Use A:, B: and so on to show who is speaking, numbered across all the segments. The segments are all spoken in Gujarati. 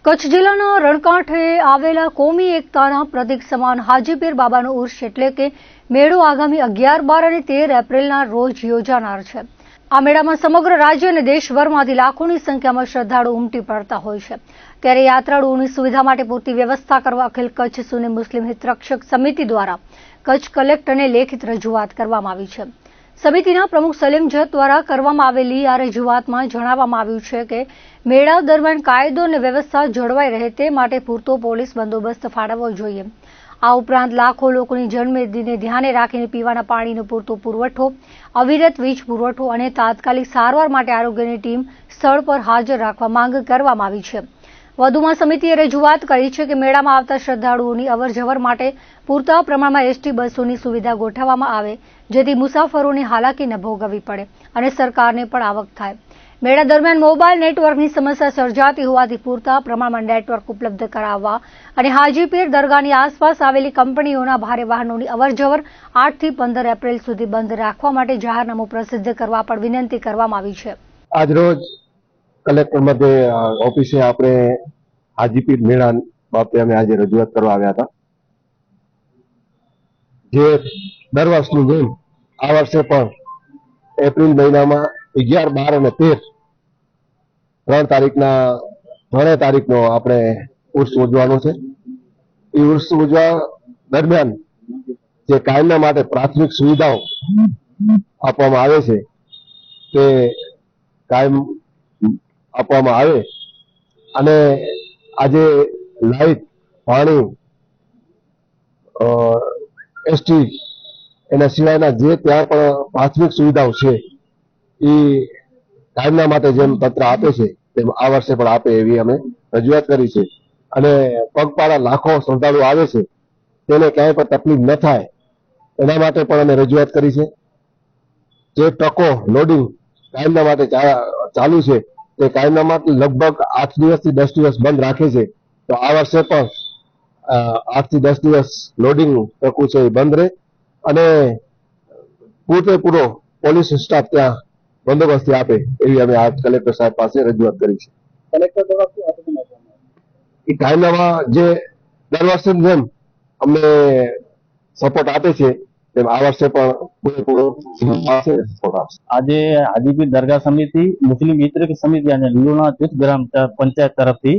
A: કચ્છ જિલ્લાના રણકાંઠે આવેલા કોમી એકતાના પ્રતીક સમાન હાજીપીર બાબાનો ઉર્ષ એટલે કે મેળો આગામી 11, 12 અને 13 એપ્રિલના રોજ યોજાનાર છે। આ મેળામાં સમગ્ર રાજ્ય અને દેશભરમાંથી લાખોની સંખ્યામાં શ્રદ્ધાળુ ઉમટી પડતા હોય છે। ત્યારે યાત્રાળુઓની સુવિધા માટે પૂરતી વ્યવસ્થા કરવા અખિલ કચ્છ સુન્ની મુસ્લિમ હિતરક્ષક સમિતિ દ્વારા કચ્છ કલેક્ટરને લેખિત રજૂઆત કરવામાં આવી છે। સમિતિના પ્રમુખ સલીમ જત દ્વારા કરવામાં આવેલી આ રજૂઆતમાં જણાવવામાં આવ્યું છે કે મેળા દરમિયાન કાયદો અને વ્યવસ્થા જળવાઈ રહે તે માટે પૂરતો પોલીસ બંદોબસ્ત ફાળવવો જોઈએ। આ ઉપરાંત લાખો લોકોની જન્મદિને ધ્યાને રાખીને પીવાના પાણીનો પૂરતો પુરવઠો, અવિરત વીજ પુરવઠો અને તાત્કાલિક સારવાર માટે આરોગ્યની ટીમ સ્થળ પર હાજર રાખવા માંગ કરવામાં આવી છે। વધુમાં સમિતિએ રજૂઆત કરી છે કે મેળામાં આવતા શ્રદ્ધાળુઓની અવરજવર માટે પૂરતા પ્રમાણમાં એસટી બસોની સુવિધા ગોઠવવામાં આવે જેથી મુસાફરોને હાલાકી ન ભોગવવી પડે અને સરકારને પણ આવક થાય। મેળા દરમિયાન મોબાઈલ નેટવર્કની સમસ્યા સર્જાતી હોવાથી પૂરતા પ્રમાણમાં નેટવર્ક ઉપલબ્ધ કરાવવા અને હાજીપીર દરગાહની આસપાસ આવેલી કંપનીઓના ભારે વાહનોની અવરજવર 8 થી 15 એપ્રિલ સુધી બંધ રાખવા માટે જાહેરનામું પ્રસિદ્ધ કરવા પણ વિનંતી કરવામાં આવી છે।
B: આજરોજ કલેક્ટર મધ્ય ઓફિસે આપણે હાજીપીર મેળા બાબતે અમે આજે રજૂઆત કરવા આવ્યા હતા। જે દર વર્ષની જેમ આ વર્ષે પણ એપ્રિલ મહિનામાં 11, 12 અને 13 ત્રણેય તારીખનો આપણે ઉર્સ ઉજવવાનો છે। એ ઉર્સ ઉજવવા દરમિયાન જે કાયમના માટે પ્રાથમિક સુવિધાઓ આપવામાં આવે છે તે કાયમ આપવામાં આવે અને આજે લાઇટ, પાણી, એસટી એના સિવાયના જે ત્યાં પણ પ્રાથમિક સુવિધાઓ છે એ કાયમના માટે જેમ તંત્ર આપે છે તેમ આ વર્ષે પણ આપે એવી અમે રજૂઆત કરી છે। અને પગપાળા લાખો શ્રદ્ધાળુ આવે છે તેને ક્યાંય પણ તકલીફ ન થાય એના માટે પણ અમે રજૂઆત કરી છે। જે ટ્રકો લોડિંગ કાયમના માટે ચાલુ છે તે કાયમના માટે લગભગ 8 દિવસથી 10 દિવસ બંધ રાખે છે। તો આ વર્ષે પણ 8 થી 10 દિવસ લોડિંગ ટ્રકો છે એ બંધ રહે અને પૂરેપૂરો પોલીસ સ્ટાફ ત્યાં બંદોબસ્તી આપે એવી અમે આ કલેક્ટર સાહેબ પાસે રજૂઆત કરી છે। કલેક્ટર દ્વારા એ કાયદામાં જે દર વર્ષની જેમ અમને સપોર્ટ આપે છે તેમ આ વર્ષે પણ પૂરેપૂરો સપોર્ટ આપશે।
C: આજે હાજીપીર દરગાહ સમિતિ, મુસ્લિમ હિતરક્ષક સમિતિ અને લીલોણા જૂથ ગ્રામ પંચાયત તરફથી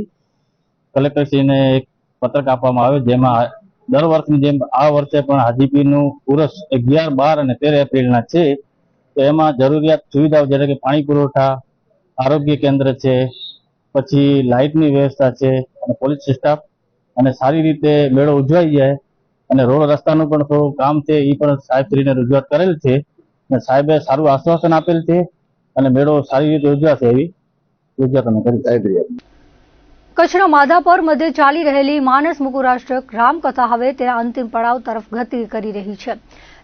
C: કલેક્ટરશ્રીને એક પત્રક આપવામાં આવ્યો જેમાં દર વર્ષની જેમ આ વર્ષે પણ હાજીપીરનું ઉર્સ 11, 12 અને 13 એપ્રિલના છે। તો એમાં જરૂરિયાત સુવિધાઓ જેને કે પાણી પુરવઠા, આરોગ્ય કેન્દ્ર છે, પછી લાઇટની વ્યવસ્થા છે અને પોલીસ સ્ટાફ અને સારી રીતે મેળો ઉજવાઈ જાય અને રોડ રસ્તાનું પણ થોડું કામ છે એ પણ સાહેબશ્રીને રજૂઆત કરેલ છે અને સાહેબે સારું આશ્વાસન આપેલ છે અને મેળો સારી રીતે ઉજવાશે એવી રજૂઆત અમે કરી।
A: કચ્છના માધાપર મધ્યે ચાલી રહેલી માનસ મુકુરાષ્ટક રામકથા હવે તેના અંતિમ પડાવ તરફ ગતિ કરી રહી છે।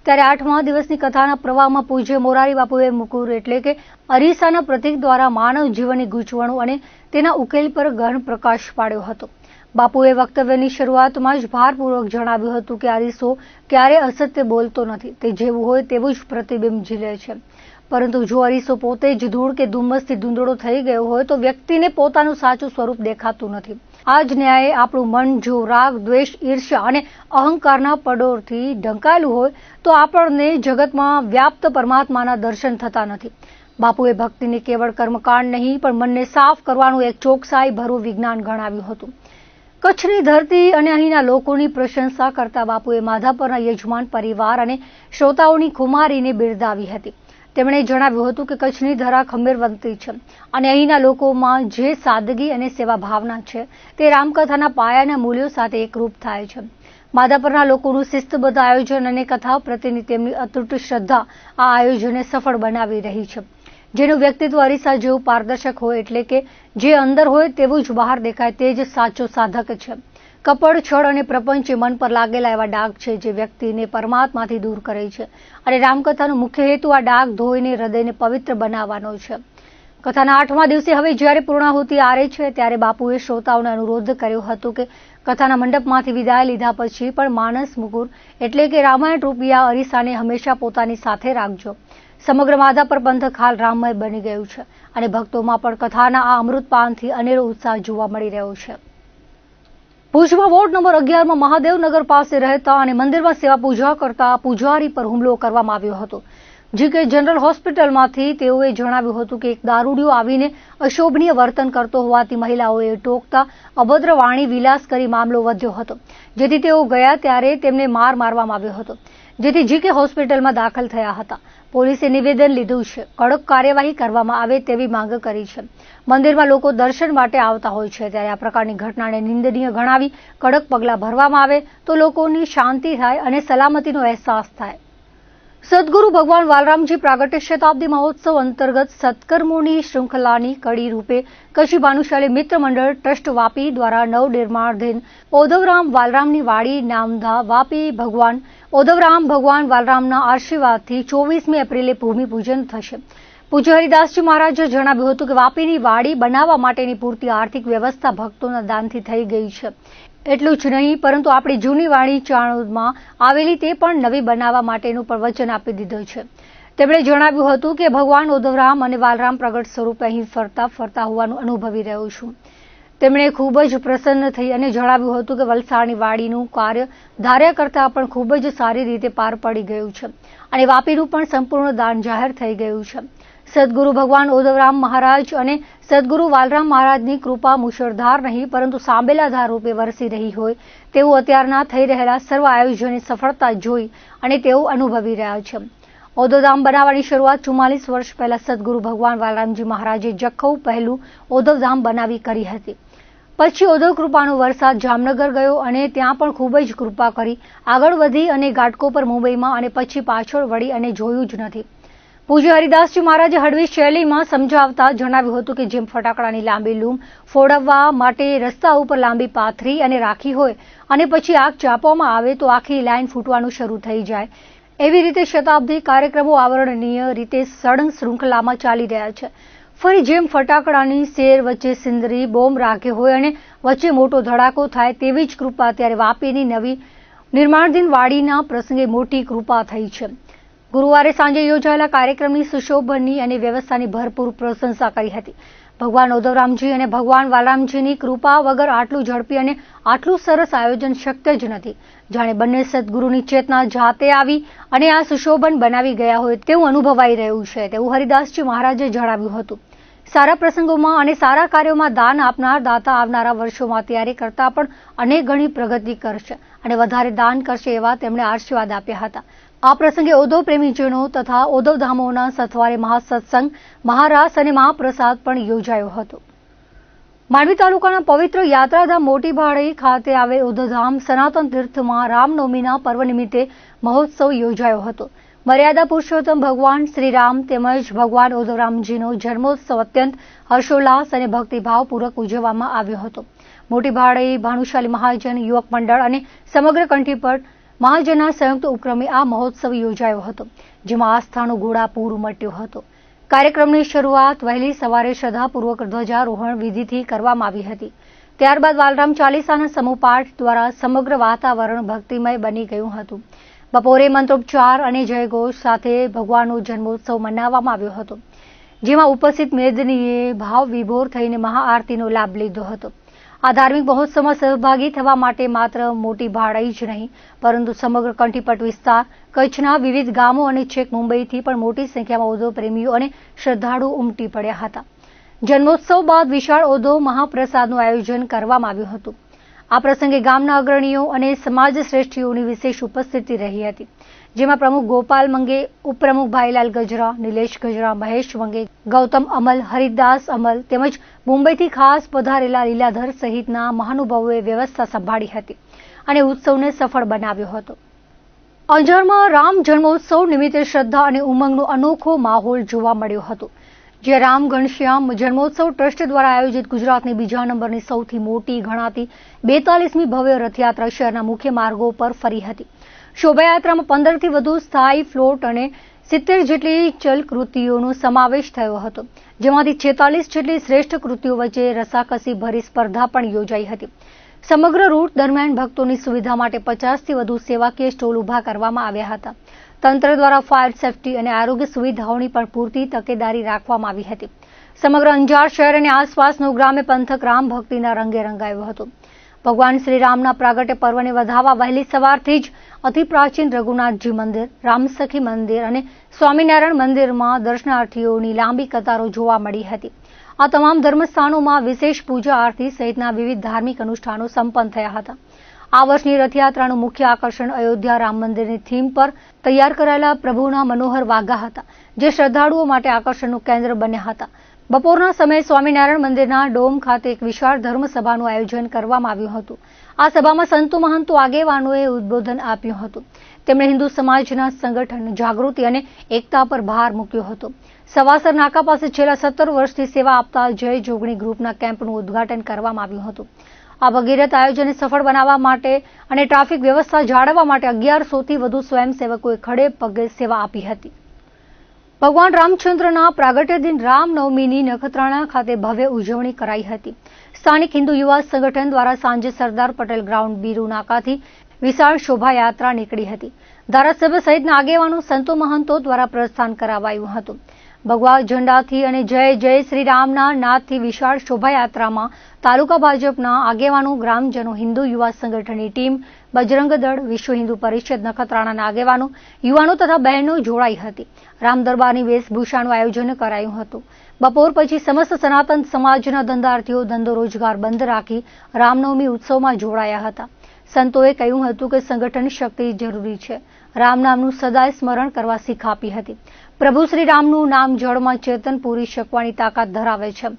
A: ત્યારે 8મા દિવસની કથાના પ્રવાહમાં પૂજ્ય મોરારી બાપુએ મુકુર એટલે કે અરીસાના પ્રતીક દ્વારા માનવ જીવનની ગૂંચવણો અને તેના ઉકેલ પર ગહન પ્રકાશ પાડ્યો હતો। બાપુએ વક્તવ્યની શરૂઆતમાં જ ભારપૂર્વક જણાવ્યું હતું કે અરીસો ક્યારેય અસત્ય બોલતો નથી, તે જેવું હોય તેવું જ પ્રતિબિંબ ઝીલે છે। પરંતુ જો અરીસો પોતે જ ધૂળ કે ધુમ્મસથી ધૂંધળો થઈ ગયો હોય તો વ્યક્તિને પોતાનું સાચું સ્વરૂપ દેખાતું નથી। આ જ ન્યાયે આપણું મન જો રાગ, દ્વેષ, ઈર્ષ્યા અને અહંકારના પડોરથી ઢંકાયેલું હોય તો આપણને જગતમાં વ્યાપ્ત પરમાત્માના દર્શન થતા નથી। બાપુએ ભક્તિને કેવળ કર્મકાંડ નહીં પણ મનને સાફ કરવાનું એક ચોકસાઈ ભરું વિજ્ઞાન ગણાવ્યું હતું। કચ્છની ધરતી અને અહીંના લોકોની પ્રશંસા કરતા બાપુએ માધાપરના યજમાન પરિવાર અને શ્રોતાઓની ખુમારીને બિરદાવી હતી। તેમણે જણાવ્યું હતું કે કચ્છની ધરા ખંભેરવંતી છે અને અહીંના લોકોમાં જે સાદગી અને સેવા ભાવના છે તે રામકથાના પાયાના મૂલ્યો સાથે એકરૂપ થાય છે। માધાપરના લોકોનું શિસ્તબદ્ધ આયોજન અને કથા પ્રત્યેની તેમની અતૂટ શ્રદ્ધા આ આયોજનને સફળ બનાવી રહી છે। જેનું વ્યક્તિત્વ અરીસા જેવું પારદર્શક હોય એટલે કે જે અંદર હોય તેવું જ બહાર દેખાય તે જ સાચો સાધક છે। કપડ, છળ અને પ્રપંચ મન પર લાગેલા એવા ડાઘ છે જે વ્યક્તિને પરમાત્માથી દૂર કરે છે અને રામકથાનો મુખ્ય હેતુ આ ડાઘ ધોઈને હૃદયને પવિત્ર બનાવવાનો છે। કથાના 8મા દિવસે હવે જ્યારે પૂર્ણાહુતિ આરે છે ત્યારે બાપુએ શ્રોતાઓને અનુરોધ કર્યો હતો કે કથાના મંડપમાંથી વિદાય લીધા પછી પણ માનસ મુકુર એટલે કે રામાયણ રૂપી આ અરીસાને હંમેશા પોતાની સાથે રાખજો। સમગ્ર માધાપર પંથક હાલ રામમય બની ગયું છે અને ભક્તોમાં પણ કથાના આ અમૃતપાનથી અનેરો ઉત્સાહ જોવા મળી રહ્યો છે। ભુજમાં વોર્ડ નંબર 11માં મહાદેવનગર પાસે રહેતા અને મંદિરમાં સેવા પૂજા કરતા પૂજારી પર હુમલો કરવામાં આવ્યો હતો. જીકે જનરલ હોસ્પિટલમાંથી તેઓએ જણાવ્યું હતું કે એક દારૂડિયો આવીને અશોભનીય વર્તન કરતો હોવાથી મહિલાઓએ ટોકતા અભદ્ર વાણી વિલાસ કરી મામલો વધ્યો હતો, જેથી તેઓ ગયા ત્યારે તેમને માર મારવામાં આવ્યો હતો, જેથી જીકે હોસ્પિટલમાં દાખલ થયા હતા. પોલીસે નિવેદન લીધું છે. કડક કાર્યવાહી કરવામાં આવે તેવી માંગ કરી છે. મંદિરમાં લોકો દર્શન માટે આવતા હોય છે, ત્યારે આ પ્રકારની ઘટનાને નિંદનીય ગણાવી કડક પગલાં ભરવામાં આવે તો લોકોની શાંતિ થાય અને સલામતીનો અહેસાસ થાય. સદગુરુ ભગવાન વાલરામજી પ્રાગટ્ય શતાબ્દી મહોત્સવ અંતર્ગત સત્કર્મોની શૃંખલાની કડી રૂપે કચ્છી ભાનુશાલી મિત્ર મંડળ ટ્રસ્ટ વાપી દ્વારા નવનિર્માણાધીન ઓધવરામ વાલરામની વાડી નામધા વાપી ભગવાન ઓધવરામ ભગવાન વાલરામના આશીર્વાદથી 24મી એપ્રિલે ભૂમિપૂજન થશે. પૂજ્ય હરિદાસજી મહારાજે જણાવ્યું હતું કે વાપીની વાડી બનાવવા માટેની પૂરતી આર્થિક વ્યવસ્થા ભક્તોના દાનથી થઈ ગઈ છે. એટલું જ નહીં, પરંતુ આપણી જૂની વાડી ચાણોદમાં આવેલી તે પણ નવી બનાવવા માટેનું પણ વચન આપી દીધું છે. તેમણે જણાવ્યું હતું કે ભગવાન ઓધવરામ અને વાલરામ પ્રગટ સ્વરૂપે અહીં ફરતા હોવાનું અનુભવી રહ્યો છું. તેમણે ખૂબ જ પ્રસન્ન થઈ અને જણાવ્યું હતું કે વલસાડની વાડીનું કાર્ય ધાર્યા કરતાં પણ ખૂબ જ સારી રીતે પાર પડી ગયું છે અને વાપીનું પણ સંપૂર્ણ દાન જાહેર થઈ ગયું છે. સદગુરુ ભગવાન ઓધવરામ મહારાજ અને સદગુરુ વાલરામ મહારાજની કૃપા મુશળધાર નહીં પરંતુ સાંબેલાધાર રૂપે વરસી રહી હોય તેવું અત્યારના થઈ રહેલા સર્વ આયોજનની સફળતા જોઈ અને તેઓ અનુભવી રહ્યા છે. ઓધવધામ બનાવવાની શરૂઆત 44 વર્ષ પહેલા સદગુરુ ભગવાન વાલરામજી મહારાજે જખૌ પહેલું ઓધવધામ બનાવી કરી હતી. પછી ઓધવ કૃપાનો વરસાદ જામનગર ગયો અને ત્યાં પણ ખૂબ જ કૃપા કરી આગળ વધી અને ઘાટકોપર મુંબઈમાં અને પછી પાછળ વળી અને જોયું જ નથી. પૂજ્ય હરિદાસજી મહારાજે હળવી શૈલીમાં સમજાવતા જણાવ્યું હતું કે જેમ ફટાકડાની લાંબી લૂમ ફોડવવા માટે રસ્તા ઉપર લાંબી પાથરી અને રાખી હોય અને પછી આગ ચાપવામાં આવે તો આખી લાઈન ફૂટવાનું શરૂ થઈ જાય, એવી રીતે શતાબ્દી કાર્યક્રમો આવરણનીય રીતે સળંગ શૃંખલામાં ચાલી રહ્યા છે. ફરી જેમ ફટાકડાની શેર વચ્ચે સિંદરી બોમ્બ રાખે હોય અને વચ્ચે મોટો ધડાકો થાય તેવી જ કૃપા ત્યારે વાપીની નવી નિર્માણાધીન વાડીના પ્રસંગે મોટી કૃપા થઈ છે. ગુરુવારે સાંજે યોજાયેલા કાર્યક્રમની સુશોભનની અને વ્યવસ્થાની ભરપૂર પ્રશંસા કરી હતી. ભગવાન ઓધવરામજી અને ભગવાન વાલરામજીની કૃપા વગર આટલું ઝડપી અને આટલું સરસ આયોજન શક્ય જ નથી. જાણે બંને સદગુરુની ચેતના જાતે આવી અને આ સુશોભન બનાવી ગયા હોય તેવું અનુભવાઈ રહ્યું છે, તેવું હરિદાસજી મહારાજે જણાવ્યું હતું. સારા પ્રસંગોમાં અને સારા કાર્યોમાં દાન આપનાર દાતા આવનારા વર્ષોમાં તૈયારી કરતા પણ અનેક ગણી પ્રગતિ કરશે અને વધારે દાન કરશે એવા તેમણે આશીર્વાદ આપ્યા હતા. આ પ્રસંગે ઓધવ પ્રેમીજનો તથા ઓધવ ધામોના સથવારે મહાસત્સંગ, મહારાસ અને મહાપ્રસાદ પણ યોજાયો હતો. માંડવી તાલુકાના પવિત્ર યાત્રાધામ મોટી ભાળી ખાતે આવેલ ઓધવધામ સનાતન તીર્થમાં રામનવમીના પર્વ નિમિત્તે મહોત્સવ યોજાયો હતો. મર્યાદા પુરુષોત્તમ ભગવાન શ્રીરામ તેમજ ભગવાન ઓધવરામજીનો જન્મોત્સવ અત્યંત હર્ષોલ્લાસ અને ભક્તિભાવપૂર્વક ઉજવવામાં આવ્યો હતો. મોટી ભાળી ભાનુશાલી મહાજન યુવક મંડળ અને સમગ્ર કંઠીપટ મહાજનના સંયુક્ત ઉપક્રમે આ મહોત્સવ યોજાયો હતો, જેમાં આસ્થાનો ઘોડાપૂર ઉમટ્યો હતો. કાર્યક્રમની શરૂઆત વહેલી સવારે શ્રદ્ધાપૂર્વક ધ્વજારોહણ વિધિથી કરવામાં આવી હતી. ત્યારબાદ વાલરામ ચાલીસાના સમૂહપાઠ દ્વારા સમગ્ર વાતાવરણ ભક્તિમય બની ગયું હતું. બપોરે મંત્રોપચાર અને જયઘોષ સાથે ભગવાનનો જન્મોત્સવ મનાવવામાં આવ્યો હતો, જેમાં ઉપસ્થિત મેદનીએ ભાવ વિભોર થઈને મહાઆરતીનો લાભ લીધો હતો. આ ધાર્મિક મહોત્સવમાં સહભાગી થવા માટે માત્ર મોટી ભાળી જ નહીં પરંતુ સમગ્ર કંઠીપટ વિસ્તાર, કચ્છના વિવિધ ગામો અને છેક મુંબઈથી પણ મોટી સંખ્યામાં ઓધવ પ્રેમીઓ અને શ્રદ્ધાળુઓ ઉમટી પડ્યા હતા. જન્મોત્સવ બાદ વિશાળ ઓધવ મહાપ્રસાદનું આયોજન કરવામાં આવ્યું હતું. આ પ્રસંગે ગામના અગ્રણીઓ અને સમાજ શ્રેષ્ઠીઓની વિશેષ ઉપસ્થિતિ રહી હતી, જેમાં પ્રમુખ ગોપાલ મંગે, ઉપપ્રમુખ ભાઈલાલ ગજરા, નિલેશ ગજરા, મહેશ મંગે, ગૌતમ અમલ, હરિદાસ અમલ તેમજ મુંબઈથી ખાસ પધારેલા લીલાધર સહિતના મહાનુભાવોએ વ્યવસ્થા સંભાળી હતી અને ઉત્સવને સફળ બનાવ્યો હતો. અંજારમાં રામ જન્મોત્સવ નિમિત્તે શ્રદ્ધા અને ઉમંગનો અનોખો માહોલ જોવા મળ્યો હતો. જે રામ ઘનશ્યામ જન્મોત્સવ ટ્રસ્ટ દ્વારા આયોજિત ગુજરાતની બીજા નંબરની સૌથી મોટી ગણાતી 42મી ભવ્ય રથયાત્રા શહેરના મુખ્ય માર્ગો પર ફરી હતી. શોભાયાત્રામાં 15થી વધુ સ્થાયી ફ્લોટ અને 70 જેટલી ચલ કૃતિઓનો સમાવેશ થયો હતો, જેમાંથી 46 જેટલી શ્રેષ્ઠ કૃતિઓ વચ્ચે રસાકસી ભરી સ્પર્ધા પણ યોજાઈ હતી. સમગ્ર રૂટ દરમિયાન ભક્તોની સુવિધા માટે 50થી વધુ સેવાકીય સ્ટોલ ઊભા કરવામાં આવ્યા હતા. તંત્ર દ્વારા ફાયર સેફટી અને આરોગ્ય સુવિધાઓની પણ પૂરતી તકેદારી રાખવામાં આવી હતી. સમગ્ર અંજાર શહેર અને આસપાસનો ગ્રામ્ય પંથક રામ ભક્તિના રંગે રંગાયો હતો. ભગવાન શ્રી રામના પ્રાગટ્ય પર્વને વધાવવા વહેલી સવારથી જ અતિ પ્રાચીન રઘુનાથજી મંદિર, રામસખી મંદિર અને સ્વામિનારાયણ મંદિરમાં દર્શનાર્થીઓની લાંબી કતારો જોવા મળી હતી. આ તમામ ધર્મસ્થાનોમાં વિશેષ પૂજા આરતી સહિતના વિવિધ ધાર્મિક અનુષ્ઠાનો સંપન્ન થયા હતા. આ વર્ષની રથયાત્રાનું મુખ્ય આકર્ષણ અયોધ્યા રામ મંદિરની થીમ પર તૈયાર કરાયેલા પ્રભુના મનોહર વાઘા હતા, જે શ્રદ્ધાળુઓ માટે આકર્ષણનું કેન્દ્ર બન્યા હતા. બપોરના સમયે સ્વામિનારાયણ મંદિરના ડોમ ખાતે એક વિશાળ ધર્મસભાનું આયોજન કરવામાં આવ્યું હતું. આ સભામાં સંતો મહંતો આગેવાનોએ ઉદબોધન આપ્યું હતું. તેમણે હિન્દુ સમાજના સંગઠન, જાગૃતિ અને એકતા પર ભાર મૂક્યો હતો. સવાસર નાકા પાસે છેલ્લા 17 વર્ષથી સેવા આપતા જય જોગણી ગ્રુપના કેમ્પનું ઉદ્ઘાટન કરવામાં આવ્યું હતું. આ ભગીરથ આયોજનને સફળ બનાવવા માટે અને ટ્રાફિક વ્યવસ્થા જાળવવા માટે 1100થી વધુ સ્વયંસેવકોએ ખડે પગે સેવા આપી હતી. ભગવાન રામચંદ્રના પ્રાગટ્ય દિન રામનવમીની નખત્રાણા ખાતે ભવ્ય ઉજવણી કરાઈ હતી. સ્થાનિક હિન્દુ યુવા સંગઠન દ્વારા સાંજે સરદાર પટેલ ગ્રાઉન્ડ બીરુ નાકાથી વિશાળ શોભાયાત્રા નીકળી હતી. ધારાસભ્ય સહિતના આગેવાનો, સંતો મહંતો દ્વારા પ્રસ્થાન કરાવાયું હતું. ભગવા ઝંડાથી અને જય જય શ્રી રામના નાદથી વિશાળ શોભાયાત્રામાં તાલુકા ભાજપના આગેવાનો, ગ્રામજનો, હિન્દુ યુવા સંગઠનની ટીમ, બજરંગ દળ, વિશ્વ હિન્દુ પરિષદ નખત્રાણાના આગેવાનો, યુવાનો તથા બહેનો જોડાઈ હતી. રામ દરબારની વેશભૂષાનું આયોજન કરાયું હતું. બપોર પછી સમસ્ત સનાતન સમાજના ધંધાર્થીઓ ધંધો રોજગાર બંધ રાખી રામનવમી ઉત્સવમાં જોડાયા હતા. સંતોએ કહ્યું હતું કે સંગઠન શક્તિ જરૂરી છે. રામ નામનું સદાય સ્મરણ કરવા શીખ આપી હતી. પ્રભુ શ્રી રામનું નામ જળમાં ચેતન પૂરી શકવાની તાકાત ધરાવે છે.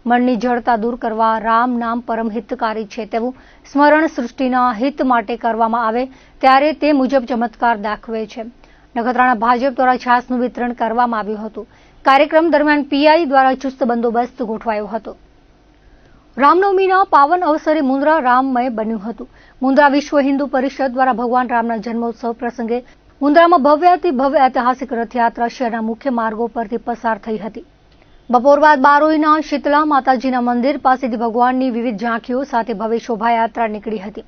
A: મનની જળતા દૂર કરવા રામ નામ પરમ હિતકારી છે તેવું સ્મરણ સૃષ્ટિના હિત માટે કરવામાં આવે ત્યારે તે મુજબ ચમત્કાર દાખવે છે. નખત્રાણા ભાજપ દ્વારા છાસનું વિતરણ કરવામાં આવ્યું હતું. કાર્યક્રમ દરમિયાન પીઆઈ દ્વારા ચુસ્ત બંદોબસ્ત ગોઠવાયો હતો. રામનવમીના પાવન અવસરે મુન્દ્રા રામમય બન્યું હતું. મુન્દ્રા વિશ્વ હિન્દુ પરિષદ દ્વારા ભગવાન રામના જન્મોત્સવ પ્રસંગે મુન્દ્રામાં ભવ્યાતિ ભવ્ય ઐતિહાસિક રથયાત્રા શહેરના મુખ્ય માર્ગો પરથી પસાર થઈ હતી. બપોર બાદ બારોઈના શીતલા માતાજીના મંદિર પાસેથી ભગવાનની વિવિધ ઝાંખીઓ સાથે ભવ્ય શોભાયાત્રા નીકળી હતી.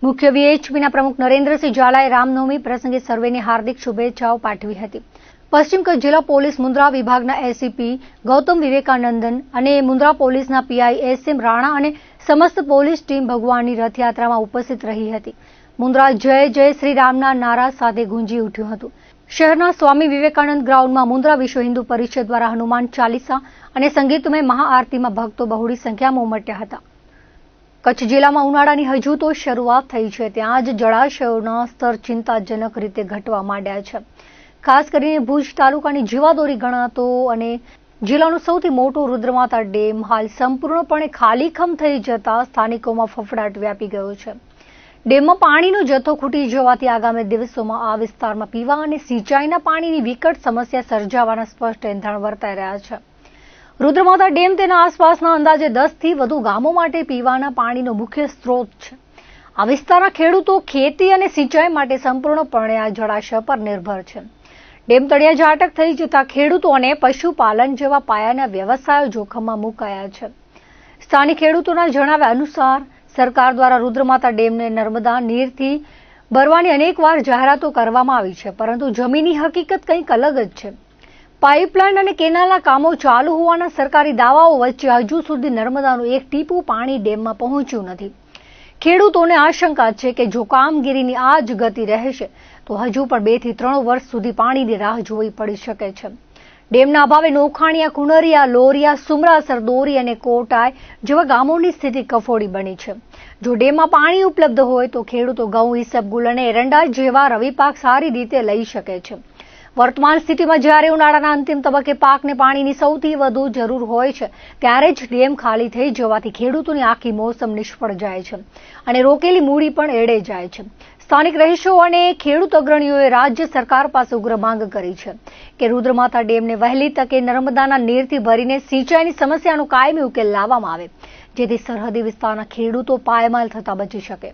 A: મુખ્ય વીએચપીના પ્રમુખ નરેન્દ્રસિંહ ઝાલાએ રામનવમી પ્રસંગે સર્વેને હાર્દિક શુભેચ્છાઓ પાઠવી હતી. પશ્ચિમ કચ્છ જિલ્લા પોલીસ મુન્દ્રા વિભાગના એસીપી ગૌતમ વિવેકાનંદન અને મુન્દ્રા પોલીસના પીઆઈ એસએમ રાણા અને સમસ્ત પોલીસ ટીમ ભગવાનની રથયાત્રામાં ઉપસ્થિત રહી હતી. મુન્દ્રા જય જય શ્રી રામના નારા સાથે ગુંજી ઉઠ્યું હતું. શહેરના સ્વામી વિવેકાનંદ ગ્રાઉન્ડમાં મુન્દ્રા વિશ્વ હિન્દુ પરિષદ દ્વારા હનુમાન ચાલીસા અને સંગીતમય મહાઆરતીમાં ભક્તો બહોળી સંખ્યામાં ઉમટ્યા હતા. કચ્છ જિલ્લામાં ઉનાળાની હજુ તો શરૂઆત થઈ છે, ત્યાં જ જળાશયોના સ્તર ચિંતાજનક રીતે ઘટવા માંડ્યા છે. ખાસ કરીને ભુજ તાલુકાની જીવાદોરી ગણાતો અને જિલ્લાનો સૌથી મોટો રુદ્રમાતા ડેમ હાલ સંપૂર્ણપણે ખાલીખમ થઈ જતા સ્થાનિકોમાં ફફડાટ વ્યાપી ગયો છે. ડેમમાં પાણીનો જથ્થો ખૂટી જવાથી આગામી દિવસોમાં આ વિસ્તારમાં પીવા અને સિંચાઈના પાણીની વિકટ સમસ્યા સર્જાવાના સ્પષ્ટ એંધાણ વર્તાઈ રહ્યા છે. રુદ્રમાતા ડેમ તેના આસપાસના અંદાજે 10થી વધુ ગામો માટે પીવાના પાણીનો મુખ્ય સ્ત્રોત છે. આ વિસ્તારના ખેડૂતો ખેતી અને સિંચાઈ માટે સંપૂર્ણપણે આ જળાશય પર નિર્ભર છે. ડેમ તળિયા ઝાટક થઈ જતા ખેડૂતો અને પશુપાલન જેવા પાયાના વ્યવસાયો જોખમમાં મુકાયા છે. સ્થાનિક ખેડૂતોના જણાવ્યા અનુસાર સરકાર દ્વારા રુદ્રમાતા ડેમને નર્મદા નીરથી ભરવાની અનેકવાર જાહેરાતો કરવામાં આવી છે, પરંતુ જમીની હકીકત કંઈક અલગ જ છે. પાઇપલાઇન અને કેનાલના કામો ચાલુ હોવાના સરકારી દાવાઓ વચ્ચે હજુ સુધી નર્મદાનું એક ટીપું પાણી ડેમમાં પહોંચ્યું નથી. ખેડૂતોને આશંકા છે કે જો કામગીરીની આ જ ગતિ રહેશે તો હજુ પણ 2 થી 3 વર્ષ સુધી પાણીની રાહ જોવી પડી શકે છે. ડેમના અભાવે નોખાણીયા, કુનરિયા, લોરિયા, સુમરાસર, દોરી અને કોટાય જેવા ગામોની સ્થિતિ કફોડી બની છે. જો ડેમમાં પાણી ઉપલબ્ધ હોય તો ખેડૂતો ઘઉં, ઈસબગુલ અને એરંડા જેવા રવિ પાક સારી રીતે લઈ શકે છે. વર્તમાન સ્થિતિમાં જ્યારે ઉનાળાના અંતિમ તબક્કે પાકને પાણીની સૌથી વધુ જરૂર હોય છે, ત્યારે જ ડેમ ખાલી થઈ જવાથી ખેડૂતોની આખી મોસમ નિષ્ફળ જાય છે અને રોકેલી મૂડી પણ એળે જાય છે. સ્થાનિક રહીશો અને ખેડૂત અગ્રણીઓએ રાજ્ય સરકાર પાસે ઉગ્ર માંગ કરી છે કે રુદ્રમાતા ડેમને વહેલી તકે નર્મદાના નીરથી ભરીને સિંચાઈની સમસ્યાનો કાયમી ઉકેલ લાવવામાં આવે, જેથી સરહદી વિસ્તારના ખેડૂતો પાયમાલ થતા બચી શકે.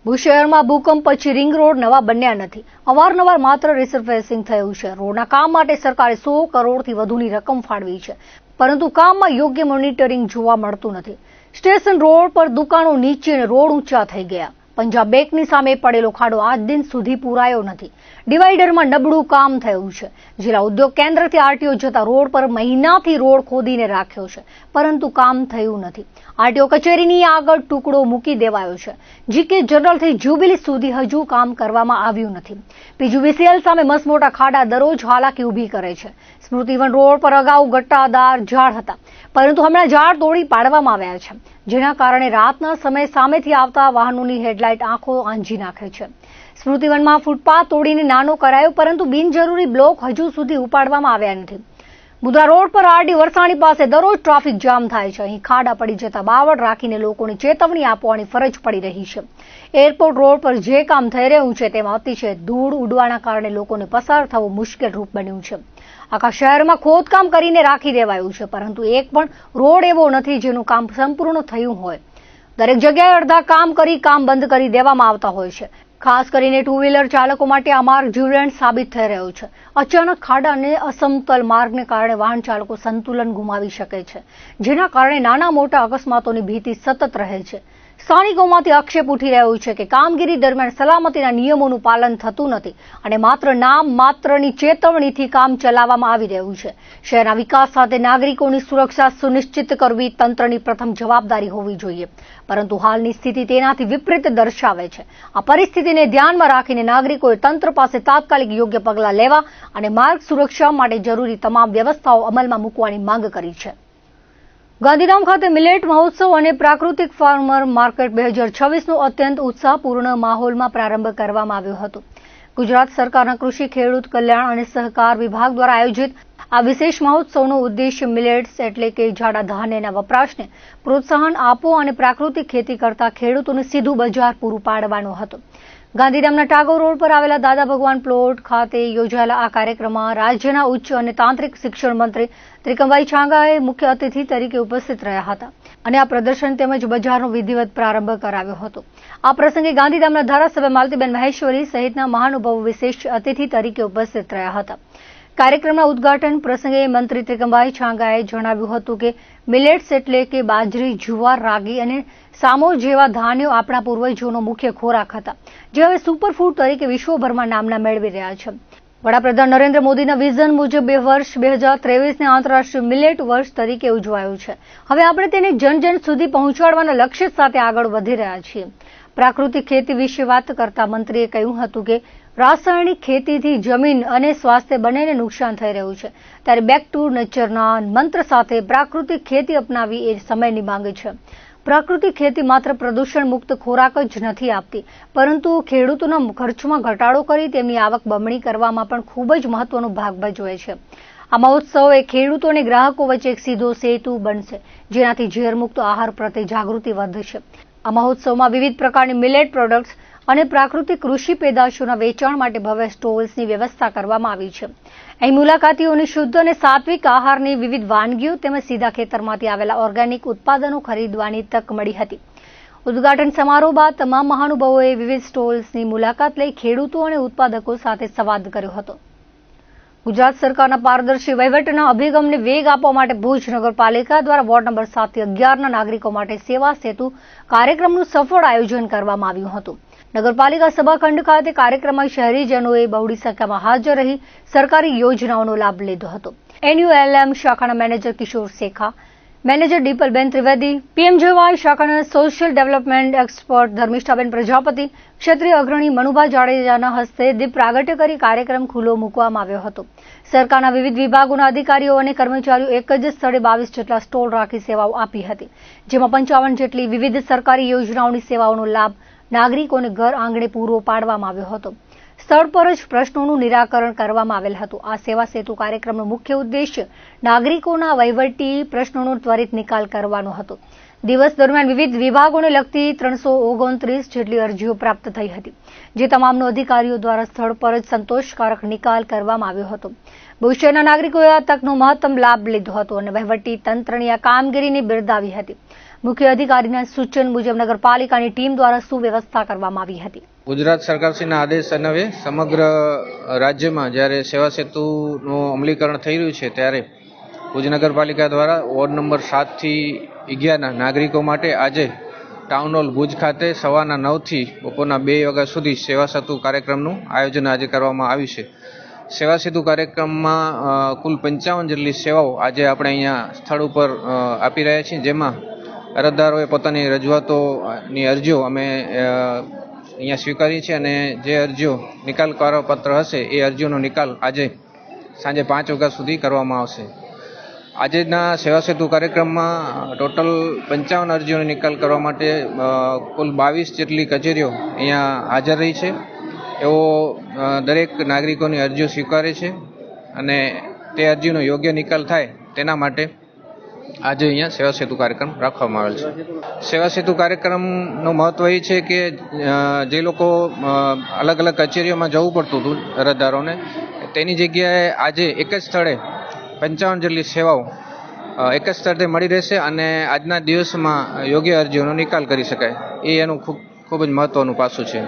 A: ભુજ શહેરમાં ભૂકંપ પછી રિંગ રોડ નવા બન્યા નથી. અવારનવાર માત્ર રિસર્ફેસિંગ થયું છે. રોડના કામ માટે સરકારે 100 કરોડથી વધુની રકમ ફાળવી છે, પરંતુ કામમાં યોગ્ય મોનિટરિંગ જોવા મળતું નથી. સ્ટેશન રોડ પર દુકાનો નીચે અને રોડ ઊંચા થઈ ગયા. પંજાબ બેંકની સામે પડેલો ખાડો આજ દિન સુધી પૂરાયો નથી. ડિવાઈડરમાં નબળું કામ થયું છે. જિલ્લા ઉદ્યોગ કેન્દ્રથી આરટીઓ જતા રોડ પર મહિનાથી રોડ ખોદીને રાખ્યો છે, પરંતુ કામ થયું નથી. આરટીઓ કચેરીની આગળ ટુકડો મૂકી દેવાયો છે. જીકે જનરલથી જ્યુબિલી સુધી હજુ કામ કરવામાં આવ્યું નથી. પીજીવીસીએલ સામે મસમોટા ખાડા દરરોજ હાલાકી ઊભી કરે છે. સ્મૃતિવન રોડ પર અગાઉ ગટ્ટાદાર ઝાડ હતા, પરંતુ હમણાં ઝાડ તોડી પાડવામાં આવ્યા છે, જેના કારણે રાતના સમયે સામેથી આવતા વાહનોની હેડલાઇટ આંખો આંજી નાખે છે. સ્મૃતિવનમાં ફૂટપાથ તોડીને નાનો કરાયો, પરંતુ બિનજરૂરી બ્લોક હજુ સુધી ઉપાડવામાં આવ્યા નથી. મુદ્રા રોડ પર આરડી વરસાણી પાસે દરરોજ ટ્રાફિક જામ થાય છે. અહીં ખાડા પડી જતા બાવળ રાખીને લોકોને ચેતવણી આપવાની ફરજ પડી રહી છે. એરપોર્ટ રોડ પર જે કામ થઈ રહ્યું છે તેમાં અતિશય ધૂળ ઉડવાના કારણે લોકોને પસાર થવું મુશ્કેલ રૂપ બન્યું છે. આખા શહેરમાં ખોદકામ કરીને રાખી દેવાયું છે, પરંતુ એક પણ રોડ એવો નથી જેનું કામ સંપૂર્ણ થયું હોય. દરેક જગ્યાએ અડધા કામ કરી કામ બંધ કરી દેવામાં આવતા હોય છે. ખાસ કરીને ટુ વ્હીલર ચાલકો માટે આ માર્ગ જીવલેણ સાબિત થઈ રહ્યો છે. અચાનક ખાડા અને અસમતલ માર્ગને કારણે વાહન ચાલકો સંતુલન ગુમાવી શકે છે, જેના કારણે નાના મોટા અકસ્માતોની ભીતિ સતત રહે છે. સ્થાનિકોમાંથી આક્ષેપ ઉઠી રહ્યો છે કે કામગીરી દરમિયાન સલામતીના નિયમોનું પાલન થતું નથી અને માત્ર નામ માત્રની ચેતવણીથી કામ ચલાવવામાં આવી રહ્યું છે. શહેરના વિકાસ સાથે નાગરિકોની સુરક્ષા સુનિશ્ચિત કરવી તંત્રની પ્રથમ જવાબદારી હોવી જોઈએ, પરંતુ હાલની સ્થિતિ તેનાથી વિપરીત દર્શાવે છે. આ પરિસ્થિતિને ધ્યાનમાં રાખીને નાગરિકોએ તંત્ર પાસે તાત્કાલિક યોગ્ય પગલાં લેવા અને માર્ગ સુરક્ષા માટે જરૂરી તમામ વ્યવસ્થાઓ અમલમાં મૂકવાની માંગ કરી છે. ગાંધીધામ ખાતે મિલેટ મહોત્સવ અને પ્રાકૃતિક ફાર્મર માર્કેટ 2026નો અત્યંત ઉત્સાહપૂર્ણ માહોલમાં પ્રારંભ કરવામાં આવ્યો હતો. ગુજરાત સરકારના કૃષિ ખેડૂત કલ્યાણ અને સહકાર વિભાગ દ્વારા આયોજિત આ વિશેષ મહોત્સવનો ઉદ્દેશ્ય મિલેટ્સ એટલે કે જાડા ધાન્યના વપરાશને પ્રોત્સાહન આપવો અને પ્રાકૃતિક ખેતી કરતા ખેડૂતોને સીધું બજાર પૂરું પાડવાનો હતો. ગાંધીધામના ટાગોર રોડ પર આવેલા દાદા ભગવાન પ્લોટ ખાતે યોજાયેલા આ કાર્યક્રમમાં રાજ્યના ઉચ્ચ અને તાંત્રિક શિક્ષણ મંત્રી ત્રિકમભાઈ છાંગાએ મુખ્ય અતિથિ તરીકે ઉપસ્થિત રહ્યા હતા અને આ પ્રદર્શન તેમજ બજારનો વિધિવત પ્રારંભ કરાવ્યો હતો. આ પ્રસંગે ગાંધીધામના ધારાસભ્ય માલતીબેન મહેશ્વરી સહિતના મહાનુભાવો વિશેષ અતિથિ તરીકે ઉપસ્થિત રહ્યા હતા. કાર્યક્રમના ઉદઘાટન પ્રસંગે મંત્રી ત્રિકમભાઈ છાંગાએ જણાવ્યું હતું કે મિલેટ્સ એટલે કે બાજરી, જુવાર, રાગી અને સામો જેવા ધાન્યો આપણા પૂર્વજોનો મુખ્ય ખોરાક હતા, જે હવે સુપરફૂડ તરીકે વિશ્વભરમાં નામના મેળવી રહ્યા છે. વડાપ્રધાન નરેન્દ્ર મોદીના વિઝન મુજબ વર્ષ 2023ને આંતરરાષ્ટ્રીય મિલેટ વર્ષ તરીકે ઉજવાયું છે. હવે આપણે તેને જન જન સુધી પહોંચાડવાના લક્ષ્ય સાથે આગળ વધી રહ્યા છીએ. પ્રાકૃતિક ખેતી વિશે વાત કરતા મંત્રીએ કહ્યું હતું કે રાસાયણિક ખેતીથી જમીન અને સ્વાસ્થ્ય બંનેને નુકસાન થઈ રહ્યું છે, ત્યારે બેક ટુ નેચરના મંત્ર સાથે પ્રાકૃતિક ખેતી અપનાવી એ સમયની માંગ છે. પ્રાકૃતિક ખેતી માત્ર પ્રદૂષણ મુક્ત ખોરાક જ નથી આપતી, પરંતુ ખેડૂતોના ખર્ચમાં ઘટાડો કરી તેમની આવક બમણી કરવામાં પણ ખૂબ જ મહત્વનો ભાગ ભજવે છે. આ મહોત્સવ એ ખેડૂતો અને ગ્રાહકો વચ્ચે એક સીધો સેતુ બનશે, જેનાથી ઝેરમુક્ત આહાર પ્રત્યે જાગૃતિ વધશે. આ મહોત્સવમાં વિવિધ પ્રકારની મિલેટ પ્રોડક્ટ્સ અને પ્રાકૃતિક કૃષિ પેદાશોના વેચાણ માટે ભવ્ય સ્ટોલ્સની વ્યવસ્થા કરવામાં આવી છે. અહીં મુલાકાતીઓને શુદ્ધ અને સાત્વિક આહારની વિવિધ વાનગીઓ તેમજ સીધા ખેતરમાંથી આવેલા ઓર્ગેનિક ઉત્પાદનો ખરીદવાની તક મળી હતી. ઉદ્ઘાટન સમારોહ બાદ તમામ મહાનુભાવોએ વિવિધ સ્ટોલ્સની મુલાકાત લઈ ખેડૂતો અને ઉત્પાદકો સાથે સંવાદ કર્યો હતો. ગુજરાત સરકારના પારદર્શી વહીવટના અભિગમને વેગ આપવા માટે ભુજ નગરપાલિકા દ્વારા વોર્ડ નંબર 7 થી 11ના નાગરિકો માટે સેવા સેતુ કાર્યક્રમનું સફળ આયોજન કરવામાં આવ્યું હતું. નગરપાલિકા સભાખંડ ખાતે કાર્યક્રમમાં શહેરીજનોએ બહોળી સંખ્યામાં હાજર રહી સરકારી યોજનાઓનો લાભ લીધો હતો. NULM શાખાના મેનેજર કિશોર શેખા, મેનેજર દીપલબેન ત્રિવેદી, PMJY શાખાના સોશિયલ ડેવલપમેન્ટ એક્સપર્ટ ધર્મિષ્ઠાબેન પ્રજાપતિ, ક્ષત્રિય અગ્રણી મનુભા જાડેજાના હસ્તે દીપ પ્રાગટ્ય કરી કાર્યક્રમ ખુલ્લો મૂકવામાં આવ્યો હતો. સરકારના વિવિધ વિભાગોના અધિકારીઓ અને કર્મચારીઓ એક જ સ્થળે 22 જેટલા સ્ટોલ રાખી સેવાઓ આપી હતી, જેમાં 55 જેટલી વિવિધ સરકારી યોજનાઓની સેવાઓનો લાભ નાગરિકોને ઘર આંગણે પૂરો પાડવામાં આવ્યો હતો. સ્થળ પર જ પ્રશ્નોનું નિરાકરણ કરવામાં આવેલ હતું. આ સેવા સેતુ કાર્યક્રમનો મુખ્ય ઉદ્દેશ્ય નાગરિકોના વહીવટી પ્રશ્નોનો ત્વરિત નિકાલ કરવાનો હતો. દિવસ દરમિયાન વિવિધ વિભાગોને લગતી 329 જેટલી અરજીઓ પ્રાપ્ત થઈ હતી, જે તમામનો અધિકારીઓ દ્વારા સ્થળ પર જ સંતોષકારક નિકાલ કરવામાં આવ્યો હતો. ભવિષ્યના નાગરિકોએ આ તકનો મહત્તમ લાભ લીધો હતો અને વહીવટી તંત્રની આ કામગીરીને બિરદાવી હતી. મુખ્ય અધિકારીના સૂચન મુજબ નગરપાલિકાની ટીમ દ્વારા સુવ્યવસ્થા કરવામાં આવી હતી.
D: ગુજરાત સરકારશ્રીના આદેશ અન્વયે સમગ્ર રાજ્યમાં જ્યારે સેવા સેતુનું અમલીકરણ થઈ રહ્યું છે, ત્યારે ભુજ નગરપાલિકા દ્વારા વોર્ડ નંબર 7 થી 11ના નાગરિકો માટે આજે ટાઉન હોલ ભુજ ખાતે સવારના 9 થી બપોરના 2 વાગ્યા સુધી સેવા સેતુ કાર્યક્રમનું આયોજન આજે કરવામાં આવ્યું છે. સેવા સેતુ કાર્યક્રમમાં કુલ 55 જેટલી સેવાઓ આજે આપણે અહીંયા સ્થળ ઉપર આપી રહ્યા છીએ, જેમાં અરજદારોએ પોતાની રજૂઆતોની અરજીઓ અમે અહીંયા સ્વીકારી છે અને જે અરજીઓ નિકાલ કરવાપાત્ર હશે એ અરજીઓનો નિકાલ આજે સાંજે 5 વાગ્યા સુધી કરવામાં આવશે. આજના સેવા સેતુ કાર્યક્રમમાં ટોટલ 55 અરજીઓનો નિકાલ કરવા માટે કુલ 22 જેટલી કચેરીઓ અહીંયા હાજર રહી છે. એવો દરેક નાગરિકોની અરજીઓ સ્વીકારે છે અને તે અરજીનો યોગ્ય નિકાલ થાય તેના માટે આજે અહીંયા સેવા સેતુ કાર્યક્રમ રાખવામાં આવેલ છે. સેવા સેતુ કાર્યક્રમનું મહત્વ એ છે કે જે લોકો અલગ અલગ કચેરીઓમાં જવું પડતું હતું અરજદારોને, તેની જગ્યાએ આજે એક જ સ્થળે 55 જેટલી સેવાઓ એક જ સ્થળે મળી રહેશે અને આજના દિવસમાં યોગ્ય અરજીઓનો નિકાલ કરી શકાય. એ એનું ખૂબ જ મહત્વનું પાસું છે.